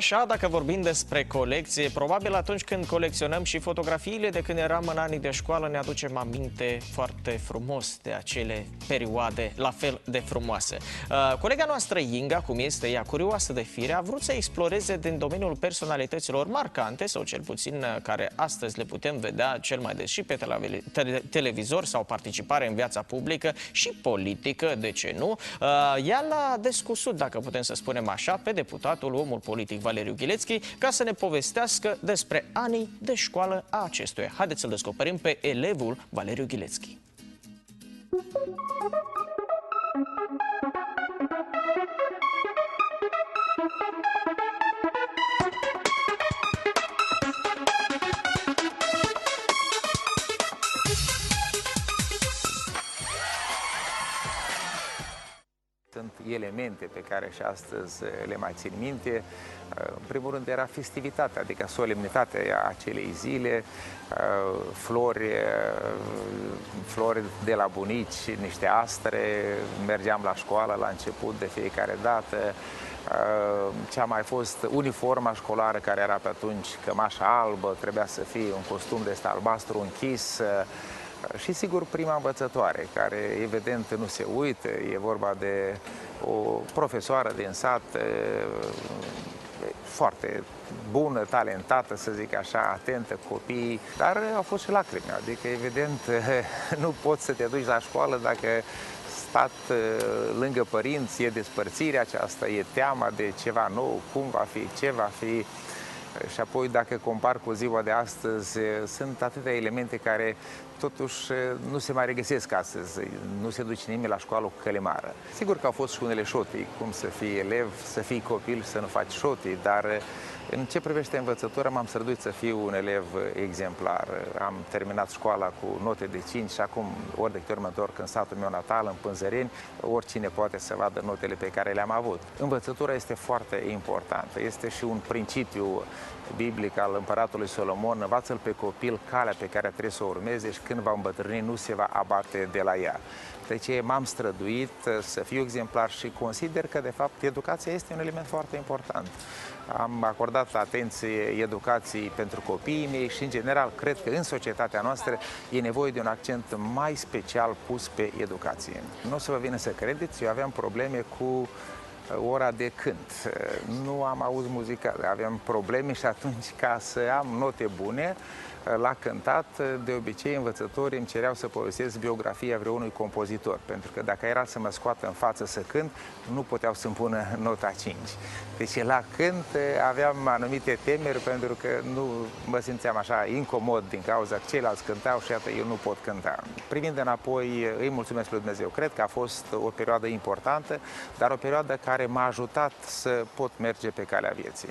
așa, dacă vorbim despre colecție, probabil atunci când colecționăm și fotografiile de când eram în anii de școală, ne aducem aminte foarte frumos de acele perioade la fel de frumoase. Colega noastră, Inga, cum este ea curioasă de fire, a vrut să exploreze din domeniul personalităților marcante, sau cel puțin care astăzi le putem vedea cel mai des și pe televizor sau participare în viața publică și politică, de ce nu? Ea l-a descusut, dacă putem să spunem așa, pe deputatul, omul politic Valeriu Ghilețchi, ca să ne povestească despre anii de școală a acestuia. Haideți să-l descoperim pe elevul Valeriu Ghilețchi. Sunt elemente pe care și astăzi le mai țin minte. În primul rând era festivitatea, adică solemnitatea acelei zile, flori de la bunici, niște astre, mergeam la școală la început de fiecare dată. Ce a mai fost uniforma școlară care era pe atunci, cămașa albă, trebuia să fie un costum de ăsta albastru închis. Și sigur prima învățătoare, care evident nu se uită, e vorba de o profesoară din sat, foarte bună, talentată, să zic așa, atentă copiii, dar au fost și lacrimi, adică evident nu poți să te duci la școală dacă stat lângă părinți, e despărțirea aceasta, e teama de ceva nou, cum va fi, ce va fi. Și apoi, dacă compar cu ziua de astăzi, sunt atâtea elemente care totuși nu se mai regăsesc astăzi. Nu se duce nimeni la școală cu călimară. Sigur că au fost și unele șotii, cum să fii elev, să fii copil, să nu faci șotii, dar în ce privește învățătura, m-am străduit să fiu un elev exemplar. Am terminat școala cu note de 5 și acum, ori de câte ori mă întorc în satul meu natal, în Pânzăreni, oricine poate să vadă notele pe care le-am avut. Învățătura este foarte importantă. Este și un principiu biblic al împăratului Solomon: învață-l pe copil calea pe care trebuie să o urmeze și când va îmbătrâni nu se va abate de la ea. Deci m-am străduit să fiu exemplar și consider că, de fapt, educația este un element foarte important. Am acordat atenție educației pentru copiii mei și, în general, cred că în societatea noastră e nevoie de un accent mai special pus pe educație. Nu o să vă vină să credeți, eu aveam probleme cu ora de cânt. Nu am auzit muzică, aveam probleme și atunci, ca să am note bune la cântat, de obicei învățătorii îmi cereau să povestesc biografia vreunui compozitor, pentru că dacă era să mă scoată în față să cânt, nu puteau să-mi pună nota 5. Deci la cânt aveam anumite temeri, pentru că nu mă simțeam așa incomod din cauza că ceilalți cântau și iată, eu nu pot cânta. Privind înapoi, îi mulțumesc lui Dumnezeu. Cred că a fost o perioadă importantă, dar o perioadă care m-a ajutat să pot merge pe calea vieții.